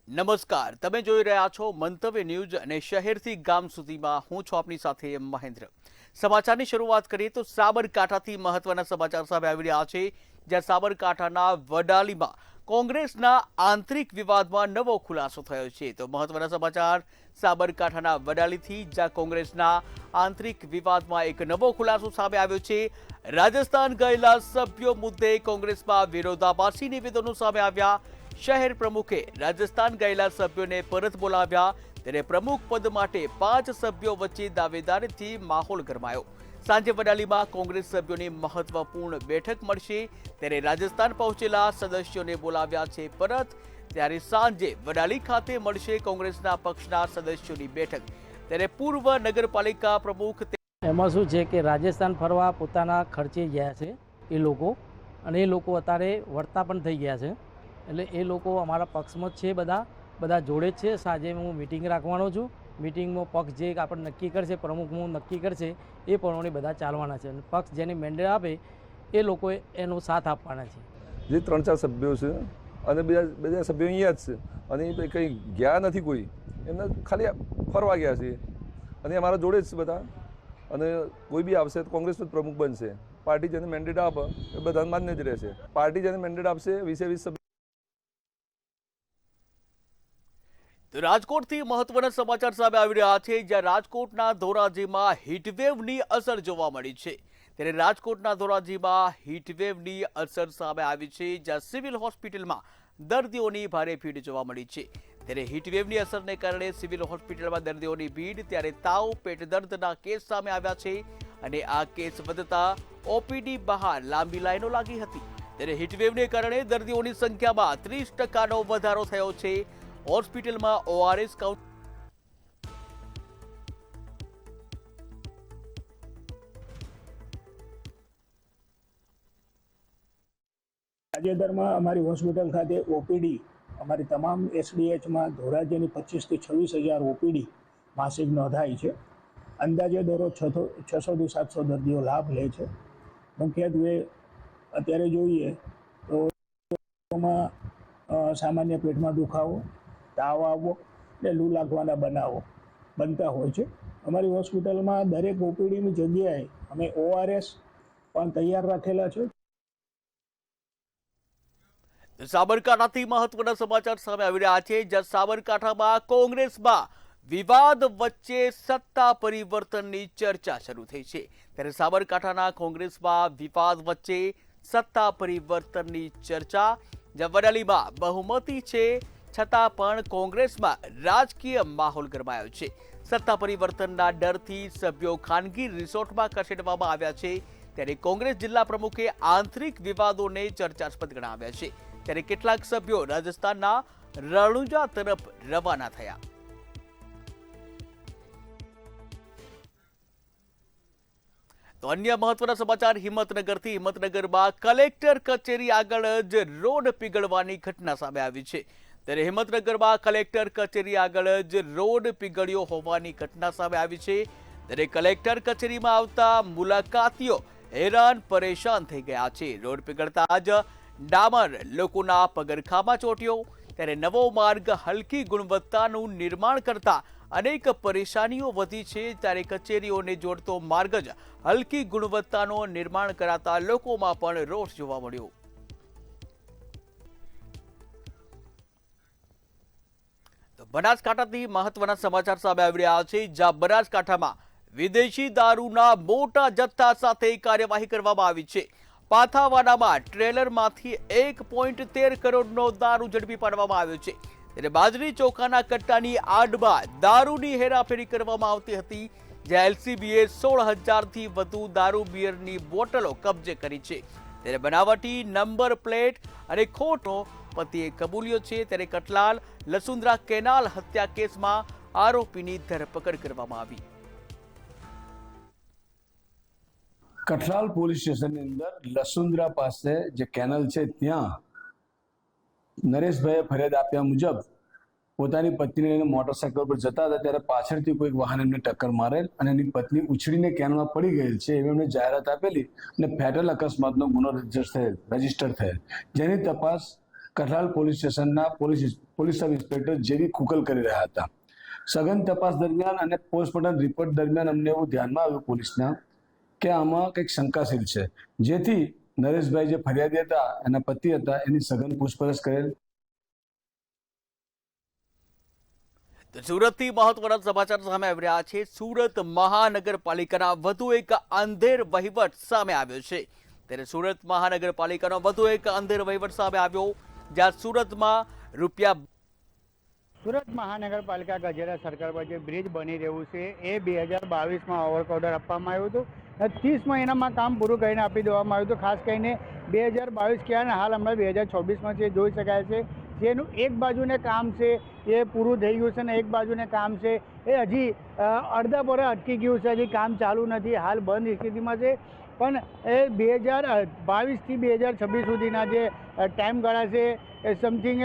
નમસ્કાર, તમે જોઈ રહ્યા છો મંતવ્ય ન્યૂઝ અને શહેરથી ગામ સુધીમાં હું છું આપની સાથે મહેન્દ્ર। સમાચારની શરૂઆત કરીએ તો સાબરકાંઠાથી મહત્વના સમાચાર સામે આવી રહ્યા છે, જ્યાં સાબરકાંઠાના વડાલીમાં કોંગ્રેસના આંતરિક વિવાદમાં નવો ખુલાસો થયો છે। તો મહત્વના સમાચાર સાબરકાંઠાના વડાલીથી, જ્યાં કોંગ્રેસના આંતરિક વિવાદમાં એક નવો ખુલાસો સામે આવ્યો છે। રાજસ્થાન ગયેલા સભ્યો મુદ્દે કોંગ્રેસમાં વિરોધાભાસી નિવેદનો સામે આવ્યા। શહેર પ્રમુખે રાજસ્થાન ગયેલા સભ્યોને પરત બોલાવ્યા, ત્યારે પ્રમુખ પદ માટે 5 સભ્યો વચ્ચે દાવેદારીથી માહોલ ગરમાયો। સાંજે વડાલીમાં કોંગ્રેસ સભ્યોની મહત્વપૂર્ણ બેઠક મળશે, ત્યારે રાજસ્થાન પહોંચેલા સદસ્યોને બોલાવ્યા છે પરત। ત્યારે સાંજે વડાલી ખાતે મળશે કોંગ્રેસના પક્ષના સદસ્યોની બેઠક। ત્યારે પૂર્વ નગરપાલિકા પ્રમુખ એમાં શું છે કે રાજસ્થાન ફરવા પોતાના ખર્ચે ગયા છે એ લોકો, અને એ લોકો અત્યારે વળતા પણ થઈ ગયા છે। એટલે એ લોકો અમારા પક્ષમાં જ છે, બધા જોડે જ છે। સાંજે હું મિટિંગ રાખવાનો છું। મિટિંગમાં પક્ષ જે આપણે નક્કી કરશે, પ્રમુખનું નક્કી કરશે, એ પ્રમાણે બધા ચાલવાના છે, અને પક્ષ જેને મેન્ડેટ આપે એ લોકોએ એનો સાથ આપવાના છે। જે 3-4 સભ્યો છે અને બધા સભ્યો અહીંયા જ છે, અને એ કંઈ ગયા નથી, કોઈ એમને ખાલી ફરવા ગયા છે, અને અમારા જોડે જ છે બધા। અને કોઈ બી આવશે તો કોંગ્રેસનો જ પ્રમુખ બનશે। પાર્ટી જેને મેન્ડેટ આપે એ બધા માન્ય જ રહેશે। પાર્ટી જેને મેન્ડેટ આપશે 20-20 સભ્યો। તો રાજકોટથી મહત્વના સમાચાર સામે આવી રહ્યા છે, જ્યાં રાજકોટના ધોરાજીમાં હીટવેવની અસર જોવા મળી છે। ત્યારે રાજકોટના ધોરાજીમાં હીટવેવની અસર સામે આવી છે, જ્યાં સિવિલ હોસ્પિટલમાં દર્દીઓની ભારે ભીડ જોવા મળી છે। ત્યારે હીટવેવની અસરને કારણે સિવિલ હોસ્પિટલમાં દર્દીઓની ભીડ, ત્યારે તાવ, પેટ દર્દના કેસ સામે આવ્યા છે, અને આ કેસ વધતા ઓપીડી બહાર લાંબી લાઈનો લાગી હતી। ત્યારે હીટવેવને કારણે દર્દીઓની સંખ્યામાં 30% વધારો થયો છે। હોસ્પિટલમાં ORS કાઉન્ટ તાજેતરમાં અમારી હોસ્પિટલ ખાતે ઓપીડી, અમારી તમામ SDHમાં ધોરાજીની 25 થી 26,000 ઓપીડી માસિક નોંધાઈ છે। અંદાજે દરરોજ 600 થી 700 દર્દીઓ લાભ લે છે। મુખ્યત્વે અત્યારે જોઈએ તો સામાન્ય પેટમાં દુખાવો, તાવ આવવો અને લૂ લાગવાના બનાવો બનતા હોય છે। અમારી હોસ્પિટલમાં દરેક ઓપીડીની જગ્યાએ અમે ORS પણ તૈયાર રાખેલા છે। સાબરકાંઠાથી મહત્વના સમાચાર સામે આવી રહ્યા છે, જ્યાં સાબરકાંઠામાં કોંગ્રેસમાં વિવાદ વચ્ચે સત્તા પરિવર્તનની ચર્ચા શરૂ થઈ છે। ત્યારે સાબરકાંઠાના કોંગ્રેસમાં વિવાદ વચ્ચે સત્તા પરિવર્તનની ચર્ચા, જ્યાં વડાલીમાં બહુમતી છે છતાં પણ કોંગ્રેસમાં રાજકીય માહોલ ગરમાયો છે। સત્તા પરિવર્તનના ડરથી સભ્યો ખાનગી રિસોર્ટમાં ખસેડવામાં આવ્યા છે। ત્યારે કોંગ્રેસ જિલ્લા પ્રમુખે આંતરિક વિવાદોને ચર્ચાસ્પદ ગણાવ્યા છે। ત્યારે કેટલાક સભ્યો રાજસ્થાનના રણુજા તરફ રવાના થયા। તો અન્ય મહત્વના સમાચાર હિંમતનગરથી। હિંમતનગરમાં કલેક્ટર કચેરી આગળ જ રોડ પીગળવાની ઘટના સામે આવી છે। ત્યારે હિંમતનગરમાં કલેક્ટર કચેરી આગળ જ રોડ પીગળ્યો હોવાની ઘટના સામે આવી છે। ત્યારે કલેક્ટર કચેરીમાં આવતા મુલાકાતીઓ હેરાન પરેશાન થઈ ગયા છે। રોડ પીગળતા જ ડામર લોકોના પગરખામાં ચોટ્યો। ત્યારે નવો માર્ગ હલકી ગુણવત્તાનું નિર્માણ કરતા અનેક પરેશાનીઓ વધી છે। ત્યારે કચેરીઓને જોડતો માર્ગ જ હલકી ગુણવત્તાનું નિર્માણ કરાતા લોકોમાં પણ રોષ જોવા મળ્યો। બનાસકાંઠાથી મહત્વના સમાચાર સામે આવી રહ્યા છે, જ્યાં બનાસકાંઠામાં વિદેશી દારૂના મોટા જથ્થા સાથે કાર્યવાહી કરવામાં આવી છે। પાથાવાડામાં ટ્રેલરમાંથી 1.13 કરોડનો દારૂ ઝડપી પાડવામાં આવ્યો છે। ત્યારે બાજરી ચોખાના કટ્ટાની આડમાં દારૂની હેરાફેરી કરવામાં આવતી હતી, જ્યાં LCBએ 16,000થી વધુ દારૂ બિયરની બોટલો કબજે કરી છે। ત્યારે બનાવટી નંબર પ્લેટ અને ખોટો પતિએ કબૂલ્યો છે। ત્યારે કટલાલ લસુંદ્રા કેનાલ હત્યા કેસમાં આરોપીની ધરપકડ કરવામાં આવી। કઠલાલ પોલીસ સ્ટેશનની અંદર લસુંદ્રા પાસે જે કેનલ છે ત્યાં નરેશભાઈએ ફરિયાદ આપ્યા મુજબ પોતાની પત્નીને લઈને મોટરસાઇકલ પર જતા હતા, ત્યારે પાછળથી કોઈક વાહન એમને ટક્કર મારેલ અને એની પત્ની ઉછળીને કેનલમાં પડી ગયેલ છે એવી એમને જાહેરાત આપેલી, અને ફેટલ અકસ્માતનો ગુનો રજીસ્ટર થયેલ, જેની તપાસ કઠલાલ પોલીસ સ્ટેશનના પોલીસ સબ ઇન્સ્પેક્ટર જેવી ખુકલ કરી રહ્યા હતા. સઘન તપાસ દરમિયાન અને પોસ્ટમોર્ટમ રિપોર્ટ દરમિયાન અમને એવું ધ્યાનમાં આવ્યું પોલીસના કે આમાં કંઈક શંકાશીલ છે, જેથી નરેશભાઈ જે ફરિયાદી હતા, એના પતિ હતા, એની સઘન પૂછપરછ કરેલ. સુરતથી મહત્વના સમાચાર સામે આવી રહ્યા છે. સુરત મહાનગરપાલિકાના વધુ એક અંધેર વહીવટ સામે આવ્યો છે. ત્યારે સુરત મહાનગરપાલિકાનો વધુ એક અંધેર વહીવટ સામે આવ્યો, જ્યાં સુરતમાં સુરત મહાનગરપાલિકા ગજેરા સર્કલ પર જે બ્રિજ બની રહ્યું છે એ 2022માં વર્ક ઓર્ડર આપવામાં આવ્યું હતું. 30 મહિનામાં કામ પૂરું કરીને આપી દેવામાં આવ્યું હતું. ખાસ કરીને 2022 ક્યાં હાલ હમણાં 2024માં છે, જોઈ શકાય છે. જેનું એક બાજુને કામ છે એ પૂરું થઈ ગયું છે અને એક બાજુને કામ છે એ હજી અડધા પર અટકી ગયું છે, હજી કામ ચાલુ નથી, હાલ બંધ સ્થિતિમાં છે. પણ એ 2022થી 2026 સુધીના જે ટાઈમગાળા છે એ સમથિંગ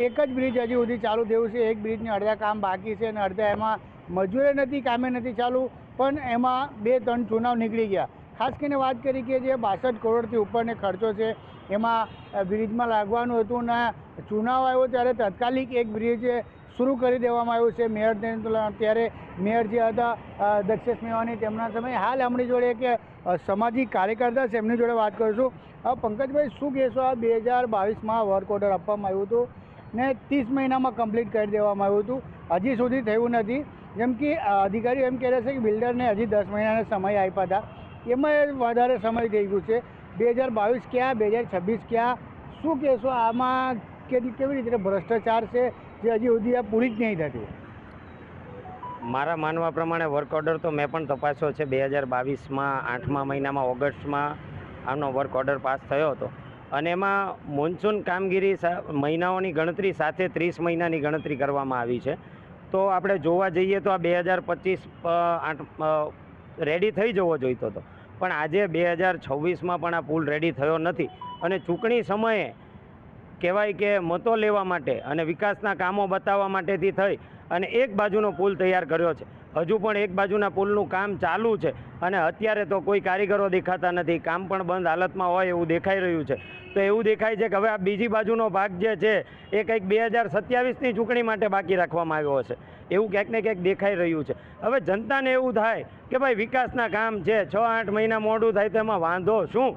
એક જ બ્રિજ હજી સુધી ચાલુ થયું છે. એક બ્રિજને અડધા કામ બાકી છે અને અડધા એમાં મજૂરે નથી, કામે નથી ચાલુ, પણ એમાં 2-3 ચુનાવ નીકળી ગયા. ખાસ કરીને વાત કરી કે જે 62 કરોડથી ઉપરનો ખર્ચો છે એમાં બ્રિજમાં લાગવાનું હતું ને ચુનાવ આવ્યો ત્યારે તાત્કાલિક એક બ્રિજ શરૂ કરી દેવામાં આવ્યું છે. મેયરને ત્યારે મેયર જે હતા દક્ષેશ મેવાની, તેમના સમયે હાલ આપણી જોડે કે સામાજિક કાર્યકર્તા છે, એમની જોડે વાત કરીશું. પંકજભાઈ, શું કહેશો? આ 2022માં વર્ક ઓર્ડર આપવામાં આવ્યું હતું ને 30 મહિનામાં કમ્પ્લીટ કરી દેવામાં આવ્યું હતું, હજી સુધી થયું નથી. જેમ કે અધિકારીઓ એમ કહે છે કે બિલ્ડરને હજી 10 મહિનાનો સમય આપ્યા હતા, એમાં વધારે સમય થઈ ગયું છે. 2022 ક્યાં, 2026 ક્યાં? શું કહેશો આમાં? કેવી રીતે ભ્રષ્ટાચાર છે જે હજી સુધી આ પૂરી જ નહીં થતી? મારા માનવા પ્રમાણે વર્ક ઓર્ડર તો મેં પણ તપાસ્યો છે. 2022માં 8મા મહિનામાં ઓગસ્ટમાં આનો વર્ક ઓર્ડર પાસ થયો હતો અને એમાં મોન્સૂન કામગીરી મહિનાઓની ગણતરી સાથે 30 મહિનાની ગણતરી કરવામાં આવી છે. તો આપણે જોવા જઈએ તો આ 2025 રેડી થઈ જવો જોઈતો હતો, પણ આજે 2026માં પણ આ પુલ રેડી થયો નથી. અને ચૂંટણી સમયે કહેવાય કે મતો લેવા માટે અને વિકાસના કામો બતાવવા માટેથી થઈ અને એક બાજુનો પુલ તૈયાર કર્યો છે. હજુ પણ એક બાજુના પુલનું કામ ચાલુ છે અને અત્યારે તો કોઈ કારીગરો દેખાતા નથી, કામ પણ બંધ હાલતમાં હોય એવું દેખાઈ રહ્યું છે. તો એવું દેખાય છે કે હવે આ બીજી બાજુનો ભાગ જે છે એ કંઈક 2027ની ચૂંટણી માટે બાકી રાખવામાં આવ્યો હશે, એવું ક્યાંક ને ક્યાંક દેખાઈ રહ્યું છે. હવે જનતાને એવું થાય કે ભાઈ વિકાસના કામ છે, 6-8 મહિના મોડું થાય તો એમાં વાંધો શું?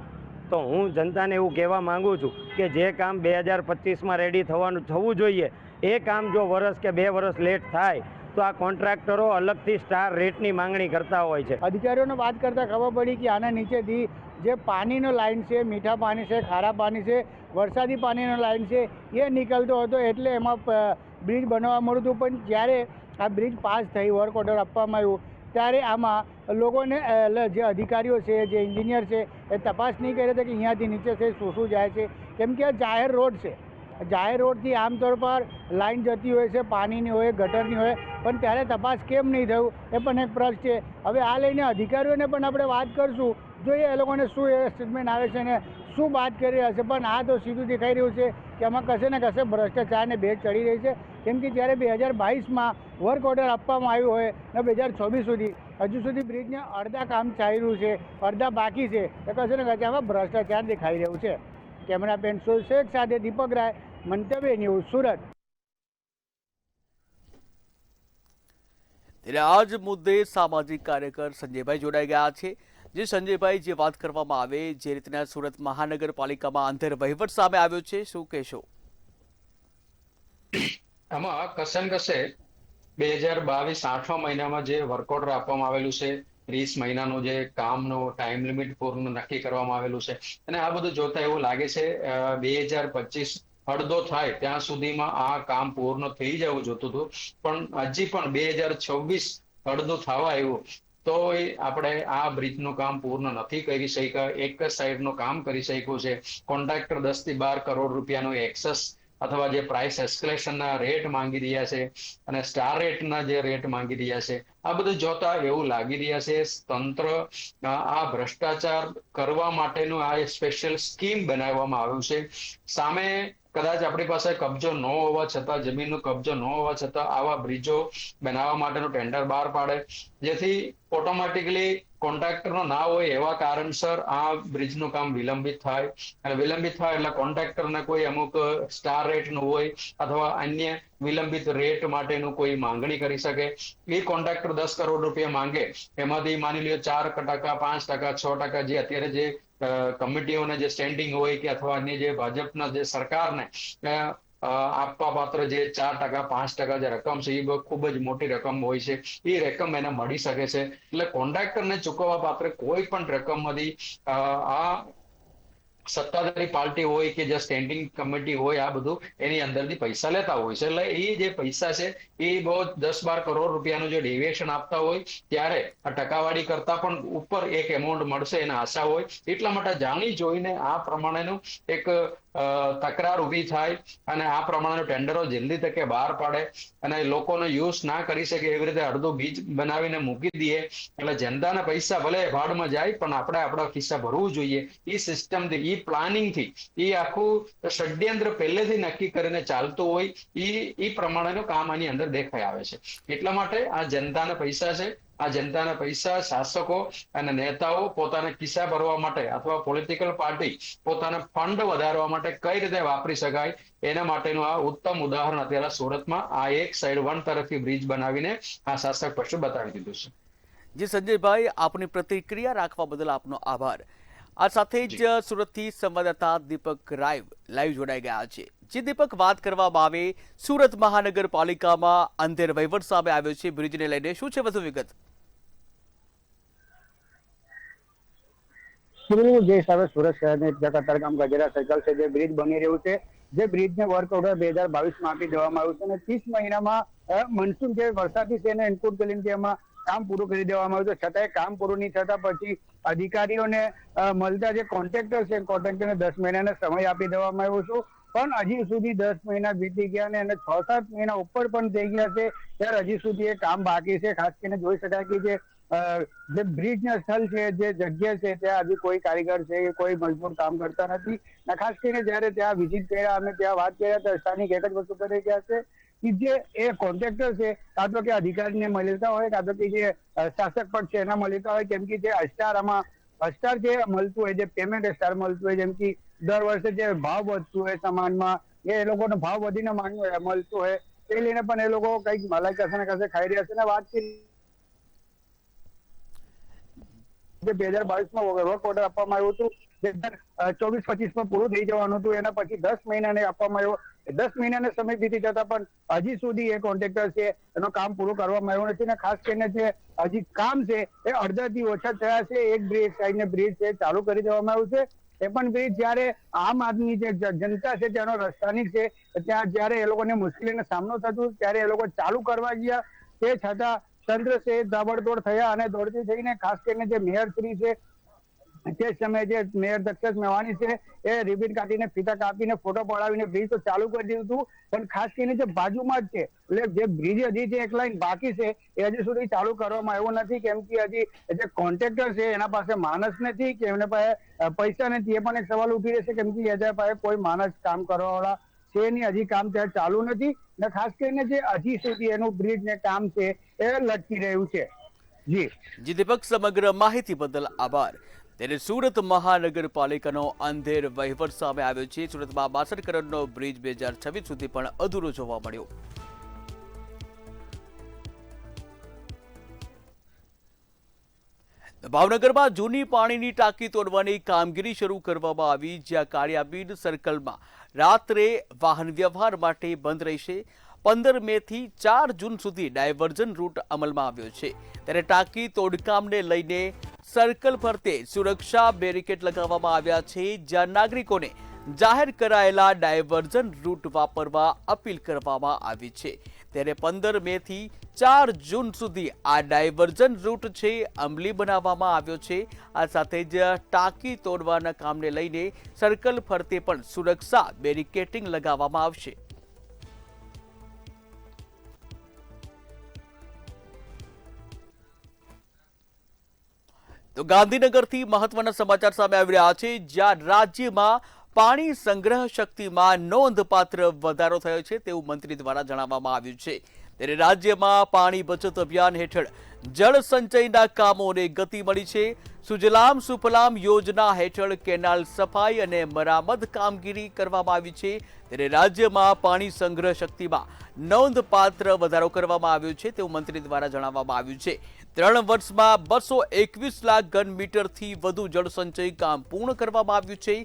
તો હું જનતાને એવું કહેવા માગું છું કે જે કામ 2025માં રેડી થવું જોઈએ એ કામ જો વર્ષ કે 2 વર્ષ લેટ થાય તો આ કોન્ટ્રાક્ટરો અલગથી સ્ટાર રેટની માંગણી કરતા હોય છે. અધિકારીઓને વાત કરતાં ખબર પડી કે આના નીચેથી જે પાણીનો લાઈન છે, મીઠા પાણી છે, ખારા પાણી છે, વરસાદી પાણીનો લાઈન છે, એ નીકળતો હતો, એટલે એમાં બ્રિજ બનાવવા મળ્યું હતું. પણ જ્યારે આ બ્રિજ પાસ થઈ, વર્ક ઓર્ડર આપવામાં આવ્યું, ત્યારે આમાં લોકોને જે અધિકારીઓ છે, જે એન્જિનિયર છે, એ તપાસ નહીં કરી હતી કે અહીંયાથી નીચે છે શું જાય છે. કેમ કે આ જાહેર રોડ છે, જાહેર રોડથી આમતોર પર લાઈન જતી હોય છે, પાણીની હોય, ગટરની હોય, પણ ત્યારે તપાસ કેમ નહીં થયું એ પણ એક પ્રશ્ન છે. હવે આ લઈને અધિકારીઓને પણ આપણે વાત કરશું, જોઈએ એ લોકોને શું એ સ્ટેટમેન્ટ આવે છે ને શું વાત કરી રહ્યા છે. પણ આ તો સીધું દેખાઈ રહ્યું છે કે આમાં કશે ને કશે ભ્રષ્ટાચારને ભેટ ચડી રહી છે. કેમ કે જ્યારે 2022માં વર્ક ઓર્ડર આપવામાં આવ્યું હોય ને 2026 સુધી હજુ સુધી બ્રિજને અડધા કામ ચાલી રહ્યું છે, અડધા બાકી છે, તો કશે ને કશે આમાં ભ્રષ્ટાચાર દેખાઈ રહ્યું છે. કેમેરામેન સુલ શેખ સાથે દીપક રાય, મંતવ્ય ન્યૂઝ, સુરત. ત્યારે આ જ મુદ્દે સામાજિક કાર્યકર સંજયભાઈ જોડાઈ ગયા છે. જે સંજયભાઈ, જે વાત કરવામાં આવે, જે રીતના સુરત મહાનગરપાલિકામાં અંધેર વહીવટ સામે આવ્યો છે, શું કહેશો? આમાં કસે 2022 8મા મહિનામાં જે વર્ક ઓર્ડર આપવામાં આવેલું છે, 30 મહિનાનું જે કામનો ટાઈમ લિમિટ પૂર્ણ નક્કી કરવામાં આવેલું છે, અને આ બધું જોતા એવું લાગે છે 2025 અડધો થાય ત્યાં સુધીમાં આ કામ પૂર્ણ થઈ જવું જોતું હતું, પણ હજી પણ 2026 અડધું થવા આવ્યું તો આપણે આ બ્રિજનું કામ પૂર્ણ નથી કરી શક્યા. એક જ સાઈડનું કામ કરી શક્યું છે. કોન્ટ્રાક્ટર 10 થી 12 કરોડ રૂપિયાનું એક્સેસ અથવા જે પ્રાઇસ એસ્કેલેશનના રેટ માંગી રહ્યા છે અને સ્ટાર રેટના જે રેટ માંગી રહ્યા છે, આ બધું જોતા એવું લાગી રહ્યા છે તંત્ર આ ભ્રષ્ટાચાર કરવા માટેનું આ સ્પેશિયલ સ્કીમ બનાવવામાં આવ્યું છે. સામે કદાચ આપણી પાસે કબજો ન હોવા છતાં, જમીનનો કબજો ન હોવા છતાં આવા બ્રિજો બનાવવા માટેનું ટેન્ડર બહાર પાડે, જેથી ઓટોમેટિકલી કોન્ટ્રાક્ટરનો ના હોય એવા કારણસર આ બ્રિજનું કામ વિલંબિત થાય, અને વિલંબિત થાય એટલે કોન્ટ્રાક્ટરને કોઈ અમુક સ્ટાર રેટનું હોય અથવા અન્ય વિલંબિત રેટ માટેનું કોઈ માંગણી કરી શકે. એ કોન્ટ્રાક્ટર 10 કરોડ રૂપિયા માંગે, એમાંથી માની લ્યો 4%, 5%, 6% જે અત્યારે જે કમિટીઓને જે સ્ટેન્ડિંગ હોય કે અથવા અન્ય જે ભાજપના જે સરકારને આપવા પાત્ર જે 4%, 5% જે રકમ છે એ ખૂબ જ મોટી રકમ હોય છે. એ રકમ એને મળી શકે છે. એટલે કોન્ટ્રાક્ટરને ચૂકવવા પાત્ર કોઈ પણ રકમમાંથી આ સત્તાધારી પાર્ટી હોય કે જે સ્ટેન્ડિંગ કમિટી હોય આ બધું એની અંદરથી પૈસા લેતા હોય છે. એટલે એ જે પૈસા છે એ બહુ 10-12 કરોડ રૂપિયાનું જે ડેવિએશન આપતા હોય ત્યારે આ ટકાવારી કરતા પણ ઉપર એક એમાઉન્ટ મળશે એને આશા હોય. એટલા માટે જાણી જોઈને આ પ્રમાણેનું એક તકરાર ઊભી થાય અને આ પ્રમાણેનું ટેન્ડરો જલ્દી તકે બહાર પાડે અને લોકોનો યુઝ ના કરી શકે એવી રીતે અડધું બીજ બનાવીને મૂકી દઈએ. એટલે જનતાના પૈસા ભલે ભાડમાં જાય પણ આપણે આપણા ખિસ્સા ભરવું જોઈએ. એ સિસ્ટમથી, એ પ્લાનિંગથી, એ આખું ષડયંત્ર પહેલેથી નક્કી કરીને ચાલતું હોય એ પ્રમાણેનું કામ આની અંદર દેખાઈ આવે છે. એટલા માટે આ જનતાના પૈસા છે. આ જનતાના પૈસા શાસકો અને નેતાઓ પોતાના ખિસ્સા ભરવા માટે અથવા પોલિટિકલ પાર્ટી પોતાના ફંડ વધારવા માટે કઈ રીતે વાપરી શકાય એના માટેનું આ ઉત્તમ ઉદાહરણ અત્યારે સુરતમાં આ એક સાઈડ વન તરફથી બ્રિજ બનાવીને આ શાસક પક્ષે બતાવી દીધું છે. જી સંજયભાઈ, આપની પ્રતિક્રિયા રાખવા બદલ આપનો આભાર. આ સાથે જ સુરતથી સંવાદદાતા દીપક લાઈવ જોડાઈ ગયા છે. જે દીપક, વાત કરવામાં આવે સુરત મહાનગરપાલિકામાં અંધેર વહીવટ સામે આવ્યો છે બ્રિજને લઈને, શું છે વધુ વિગત? જે હિસાબે સુરત શહેરની કતારગામ ગજેરા સર્કલ છે જે બ્રિજ બની રહ્યું છે, જે બ્રિજને વર્ક ઓર્ડર 2022માં આપી દેવામાં આવ્યું છે અને 30 મહિનામાં મનસૂન જે વરસાદી છે એને ઇનપુટ કરીને એમાં કામ પૂરું કરી દેવામાં આવ્યું છે. છતાંય કામ પૂરું નહીં થતા પછી અધિકારીઓને મળતા જે કોન્ટ્રાક્ટર છે કોન્ટ્રાક્ટરને 10 મહિનાનો સમય આપી દેવામાં આવ્યો છે. પણ હજી સુધી 10 મહિના વીતી ગયા અને 6-7 મહિના ઉપર પણ થઈ ગયા છે ત્યારે હજી સુધી એ કામ બાકી છે. ખાસ કરીને જોઈ શકાય કે જે બ્રિજ ના સ્થળ છે, જે જગ્યા છે, ત્યાં હજી કોઈ કારીગર છે, કોઈ મજદૂર કામ કરતા નથી. ખાસ કરીને જયારે ત્યાં વિઝિટ કર્યા, અમે ત્યાં વાત કર્યા તો સ્થાનિક એક જ વસ્તુ કરી ગયા છે કે જે એ કોન્ટ્રાક્ટર છે કાં તો કે અધિકારીને મળતા હોય કાં તો કે જે શાસક પક્ષ છે એના મળતા હોય. કેમ કે જે અસ્ટાર જે મળતું હોય, જે પેમેન્ટ સ્ટાર મળતું હોય, જેમ કે દર વર્ષે જે ભાવ વધતું હોય સમાનમાં, એ લોકોનો ભાવ વધીને મળતું હોય એ લઈને પણ એ લોકો કઈક મલાઈ કશે ને કશે ખાઈ રહ્યા છે. અને વાત કરી 2022માં વર્ક ઓર્ડર આપવામાં આવ્યું હતું, જે 24-25માં પૂરું થઈ જવાનું હતું. એના પછી 10 મહિનાને આપવામાં આવ્યો. 10 મહિનાનો સમય બીતી જતા પણ હજી સુધી એ કોન્ટ્રાક્ટર છે એનું કામ પૂરું કરવામાં આવ્યું નથી. અને ખાસ કરીને જે હજી કામ છે એ અડધાથી ઓછા થયા છે. એક બ્રિજ સાઈડને બ્રિજ છે ચાલુ કરી દેવામાં આવ્યું છે. એ પણ બ્રિજ જયારે આમ આદમી જે જનતા છે ત્યાંનો સ્થાનિક છે ત્યાં જયારે એ લોકોને મુશ્કેલીનો સામનો થતો ત્યારે એ લોકો ચાલુ કરવા ગયા, તે છતાં તંત્ર છે તાબડતોડ થયા અને દોડતી થઈને ખાસ કરીને જે મેયર શ્રી છે તે સમયે જે મેયર દક્ષેશ મેવાણી છે એ રિબિન કાઢીને ફીતા કાપીને ફોટો પડાવીને બ્રિજ તો ચાલુ કરી દીધું હતું. પણ ખાસ કરીને જે બાજુમાં જ છે એટલે જે બ્રિજ હજી જે એક લાઈન બાકી છે એ હજી સુધી ચાલુ કરવામાં આવ્યું નથી. કેમ કે હજી જે કોન્ટ્રાક્ટર છે એના પાસે માણસ નથી કે એમના પાસે પૈસા નથી. એ પણ એક સવાલ ઉઠી રહેશે કેમ કે એના પાસે કોઈ માણસ કામ કરવા વાળા છે નહીં. હજી કામ ત્યાં ચાલુ નથી ને ખાસ કરીને જે હજી સુધી એનું બ્રિજ ને કામ છે એ લટકી રહ્યું છે. જી દીપક, સમગ્ર માહિતી બદલ આભાર. ત્યારે સુરત મહાનગરપાલિકાનો અંધેર વહીવટ સામે આવ્યો છે. સુરતમાં 62 કરોડનો બ્રિજ 2026 સુધી પણ અધૂરો જોવા મળ્યો. ભાવનગરમાં જૂની પાણીની ટાંકી તોડવાની કામગીરી શરૂ કરવામાં આવી, જ્યાં કાળિયાબીડ સર્કલમાં રાત્રે વાહન વ્યવહાર માટે બંધ રહેશે. 15 મેથી 4 જૂન સુધી ડાયવર્ઝન રૂટ અમલમાં આવ્યો છે. ત્યારે ટાંકી તોડકામને લઈને સર્કલ ફરતે સુરક્ષા બેરિકેડ લગાવવામાં આવ્યા છે, જ્યાં નાગરિકોને જાહેર કરાયેલા ડાયવર્ઝન રૂટ વાપરવા અપીલ કરવામાં આવી છે. ત્યારે 15 મેથી 4 જૂન સુધી આ ડાયવર્ઝન રૂટ છે અમલી બનાવવામાં આવ્યો છે. આ સાથે જ ટાંકી તોડવાના કામને લઈને સર્કલ ફરતે પણ સુરક્ષા બેરિકેડિંગ લગાવવામાં આવશે. તો ગાંધીનગરથી મહત્વના સમાચાર સામે આવી રહ્યા છે, જ્યાં રાજ્યમાં પાણી સંગ્રહ શક્તિમાં નોંધપાત્ર વધારો થયો છે તેવું મંત્રી દ્વારા જણાવવામાં આવ્યું છે। ત્યારે રાજ્યમાં પાણી બચત અભિયાન હેઠળ જળ સંચયના કામોને ગતિ મળી છે। સુજલામ સુફલામ યોજના હેઠળ કેનાલ સફાઈ અને મરામત કામગીરી કરવામાં આવી છે। ત્યારે રાજ્યમાં પાણી સંગ્રહ શક્તિમાં નોંધપાત્ર વધારો કરવામાં આવ્યો છે તેવું મંત્રી દ્વારા જણાવવામાં આવ્યું છે। 3 વર્ષમાં 221 લાખ ઘન મીટરથી વધુ જળ સંચય કામ પૂર્ણ કરવામાં આવ્યું છે।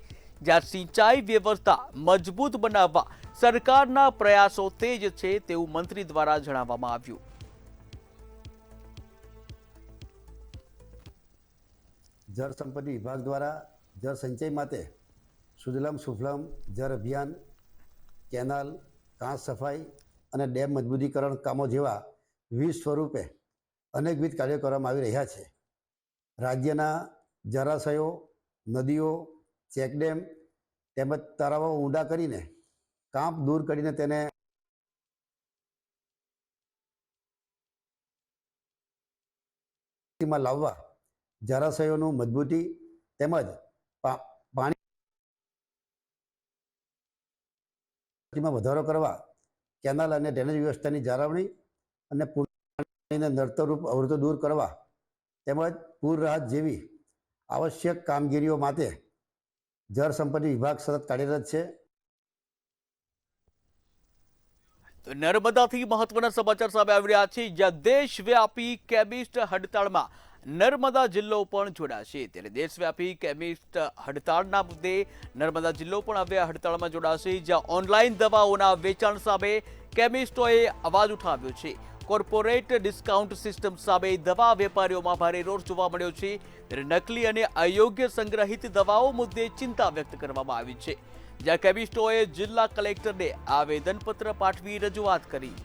જ્યાં સિંચાઈ વ્યવસ્થા મજબૂત બનાવવા સરકારના પ્રયાસો તેજ છે તેવું મંત્રી દ્વારા જણાવવામાં આવ્યું। જળ સંપત્તિ વિભાગ દ્વારા જળ સંચય માટે સુજલામ સુફલામ જળ અભિયાન, કેનાલ, કાંસ સફાઈ અને ડેમ મજબૂતીકરણ કામો જેવા વિવિધ સ્વરૂપે અનેકવિધ કાર્યો કરવામાં આવી રહ્યા છે। રાજ્યના જળાશયો, નદીઓ, ચેકડેમ તેમજ તળાવો ઊંડા કરીને કાંપ દૂર કરીને તેને માં લાવવા જળાશયોનું મજબૂતી તેમજ પાણીમાં વધારો કરવા કેનાલ અને ડ્રેનેજ વ્યવસ્થાની જાળવણી અને પાણીને નડતરરૂપ અવરોધો દૂર કરવા તેમજ પૂર રાહત જેવી આવશ્યક કામગીરીઓ માટે જળ સંપત્તિ વિભાગ સતત કાર્યરત છે। નર્મદાથી મહત્વના સમાચાર સામે આવી રહ્યા છે, જ્યાં દેશવ્યાપી કેમિસ્ટ હડતાળમાં નર્મદા જિલ્લો પણ જોડાશે। ત્યારે દેશવ્યાપી કેમિસ્ટ હડતાળના મુદ્દે નર્મદા જિલ્લો પણ હવે હડતાળમાં જોડાશે, જ્યાં ઓનલાઈન દવાઓના વેચાણ સામે કેમિસ્ટોએ અવાજ ઉઠાવ્યો છે। કોર્પોરેટ ડિસ્કાઉન્ટ સિસ્ટમ સામે દવા વેપારીઓમાં ભારે રોષ જોવા મળ્યો છે। ત્યારે નકલી અને અયોગ્ય સંગ્રહિત દવાઓ મુદ્દે ચિંતા વ્યક્ત કરવામાં આવી છે, જ્યાં કેમિસ્ટોએ જિલ્લા કલેક્ટરને આવેદનપત્ર પાઠવી રજૂઆત કરી।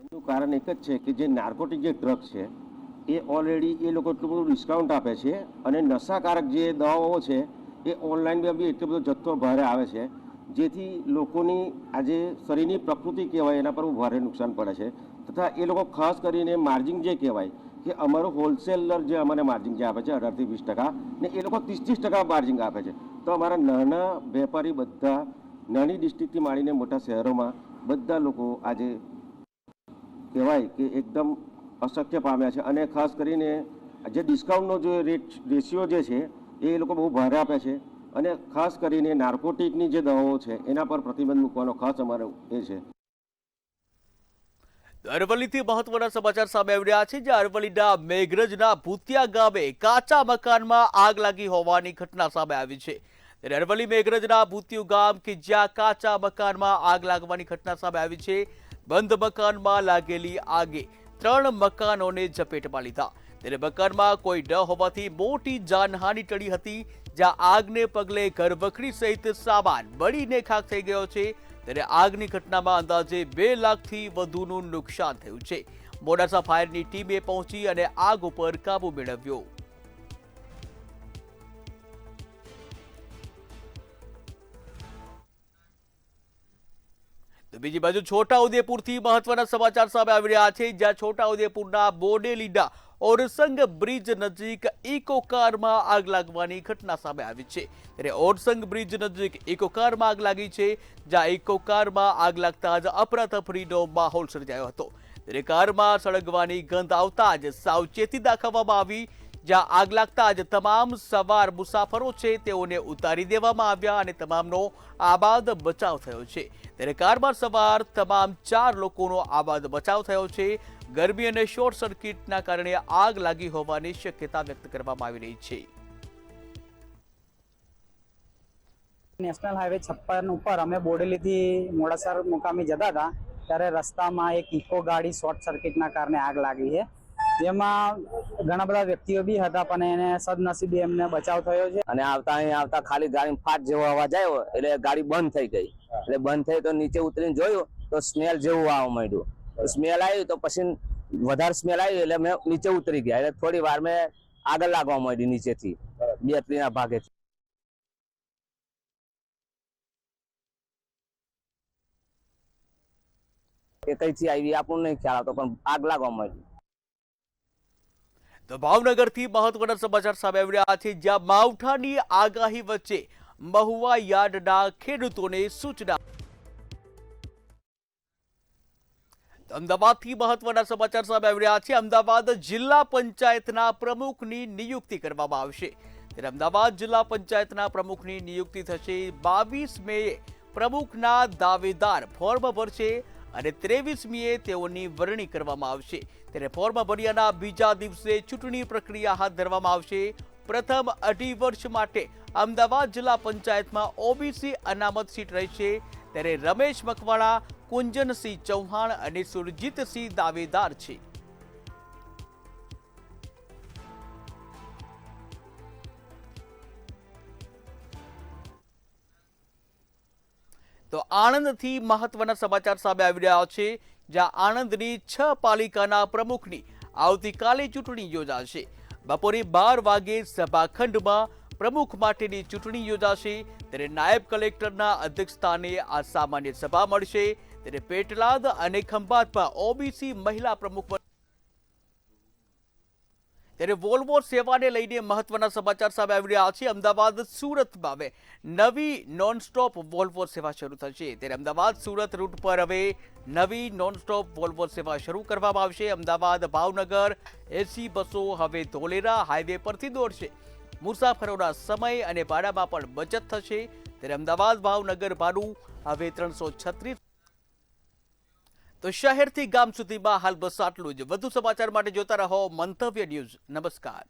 એનું કારણ એક જ છે કે જે નાર્કોટિક જે ડ્રગ છે એ ઓલરેડી એ લોકો એટલું બધું ડિસ્કાઉન્ટ આપે છે અને નશાકારક જે દવાઓ છે એ ઓનલાઈન બી એટલો બધો જથ્થો ભારે આવે છે, જેથી લોકોની આજે શરીરની પ્રકૃતિ કહેવાય એના પર ભારે નુકસાન પડે છે। તથા એ લોકો ખાસ કરીને માર્જિન જે કહેવાય કે અમારું હોલસેલર જે અમારે માર્જિન જે આપે છે 18 થી 20% ને એ લોકો 30% માર્જિન આપે છે। તો અમારા નાના વેપારી બધા નાની ડિસ્ટ્રિક્ટથી માંડીને મોટા શહેરોમાં બધા લોકો આજે કહેવાય કે એકદમ અશક્ય પામ્યા છે અને ખાસ કરીને જે ડિસ્કાઉન્ટનો જે રેશિયો જે છે એ લોકો બહુ ભારે આપે છે અને ખાસ કરીને નાર્કોટિકની જે દવાઓ છે એના પર પ્રતિબંધ મૂકવાનો ખાસ અમારો એ છે। અરવલ્લીથી મહત્વના સમાચાર સામે આવી રહ્યા છે, જ્યાં અરવલ્લીના મેઘરજના ભૂતિયા ગામે કાચા મકાનમાં આગ લાગી હોવાની ઘટના સામે આવી છે। ત્યારે અરવલ્લી મેઘરજના ભૂતિયું ગામ કે જ્યાં કાચા મકાનમાં આગ લાગવાની ઘટના સામે આવી છે। બંધ મકાનમાં લાગેલી આગે 3 મકાનોને ઝપેટમાં લીધા। ત્યારે મકાનમાં કોઈ ન હોવાથી મોટી જાનહાનિ ટળી હતી, જ્યાં આગને પગલે ઘરવખરી સહિત સામાન બળીને ખાખ થઈ ગયો છે। ત્યારે આગની ઘટનામાં અંદાજે 2 લાખથી વધુનું નુકસાન થયું છે। મોડાસા ફાયરની ટીમે પહોંચી અને આગ ઉપર કાબુ મેળવ્યો। તો બીજી બાજુ છોટાઉદેપુરથી મહત્વના સમાચાર સામે આવી રહ્યા છે, જ્યાં છોટાઉદેપુરના બોડેલીના ઓરસંગ બ્રિજ નજીક ઇકો કારમાં આગ લાગવાની ઘટના સામે આવી છે। ત્યારે ઓરસંગ બ્રિજ નજીક ઇકો કારમાં આગ લાગી છે, જ્યાં ઇકો કારમાં આગ લાગતા જ અફરાતફરીનો માહોલ સર્જાયો હતો। ત્યારે કારમાં સળગવાની ગંધ આવતા જ સાવચેતી દાખવવામાં આવી, જ્યાં આગ લાગતા જ તમામ સવાર મુસાફરો છે તેઓને ઉતારી દેવામાં આવ્યા અને તમામનો આબાદ બચાવ થયો છે। ત્યારે કારમાં સવાર તમામ 4 લોકોનો આબાદ બચાવ થયો છે। ગરમી અને શોર્ટ સર્કિટના કારણે આગ લાગી હોવાની શક્યતા વ્યક્ત કરવામાં આવી રહી છે। નેશનલ હાઈવે 56 ઉપર અમે બોડેલીથી મોડાસા મુકામે જતા હતા, ત્યારે રસ્તામાં એક ઇકો ગાડી શોર્ટ સર્કિટના કારણે આગ લાગી છે, જેમાં ઘણા બધા વ્યક્તિઓ બી હતા, પણ એને સદનસીબે એમને બચાવ થયો છે। અને આવતા ખાલી ગાડી ફાટ જેવો અવાજ આવ્યો એટલે ગાડી બંધ થઈ ગઈ। એટલે બંધ થઈ તો નીચે ઉતરીને જોયું તો સ્મેલ જેવું આવવા માંડ્યું। સ્મેલ આવી તો પછી વધારે સ્મેલ આવી એટલે મેં નીચે ઉતરી ગયા। એટલે થોડી વાર મેં આગળ લાગવા માંડી નીચેથી બેટરીના ભાગેથી। એ કઈથી આવી આપણને નહીં ખ્યાલ આવતો, પણ આગ લાગવા માંડી। તો ભાવનગરથી મહત્વના સમાચાર સામે આવી રહ્યા છે, જ્યાં માવઠાની આગાહી વચ્ચે મહુવા યાર્ડના ખેડૂતોને સૂચના. અમદાવાદથી મહત્વના સમાચાર સામે આવી રહ્યા છે. અમદાવાદ જિલ્લા પંચાયતના પ્રમુખની નિયુક્તિ કરવામાં આવશે. ત્યારે અમદાવાદ જિલ્લા પંચાયતના પ્રમુખની નિયુક્તિ થશે. 22 મેએ પ્રમુખના દાવેદાર ફોર્મ ભરશે અને 23મીએ તેઓની વરણી કરવામાં આવશે. ત્યારે ફોર્મ ભર્યાના બીજા દિવસે ચૂંટણી પ્રક્રિયા હાથ ધરવામાં આવશે. પ્રથમ 2.5 વર્ષ માટે અમદાવાદ જિલ્લા પંચાયતમાં ઓબીસી અનામત સીટ રહેશે. ત્યારે રમેશ મકવાણા, કુંજનસિંહ ચૌહાણ અને સુરજીતસિંહ દાવેદાર છે. તો આણંદથી મહત્વના સમાચાર સામે આવી રહ્યા છે, જ્યાં આણંદની 6 પાલિકાના પ્રમુખની આવતીકાલે ચૂંટણી યોજાશે. બપોરે 12 વાગે સભાખંડમાં પ્રમુખ માટેની ચૂંટણી યોજાશે. ત્યારે નાયબ કલેક્ટરના અધ્યક્ષસ્થાને આ સામાન્ય સભા મળશે. ત્યારે પેટલાદ અને ખંભાતમાં ઓબીસી મહિલા પ્રમુખ. ત્યારે વોલ્વો સેવાને લઈને મહત્વના સમાચાર સામે આવી રહ્યા છે. અમદાવાદ સુરતમાં હવે નવી નોનસ્ટોપ વોલ્વો સેવા શરૂ થશે. ત્યારે અમદાવાદ સુરત રૂટ પર હવે નવી નોનસ્ટોપ વોલ્વો સેવા શરૂ કરવામાં આવશે. અમદાવાદ ભાવનગર એસી બસો હવે ધોલેરા હાઈવે પરથી દોડશે. મુસાફરોના સમય અને ભાડામાં પણ બચત થશે. ત્યારે અમદાવાદ ભાવનગર ભાડું હવે 336. તો શહેરથી ગામ સુધીમાં હાલ બસ આટલું જ. વધુ સમાચાર માટે જોતા રહો મંતવ્ય ન્યૂઝ. નમસ્કાર.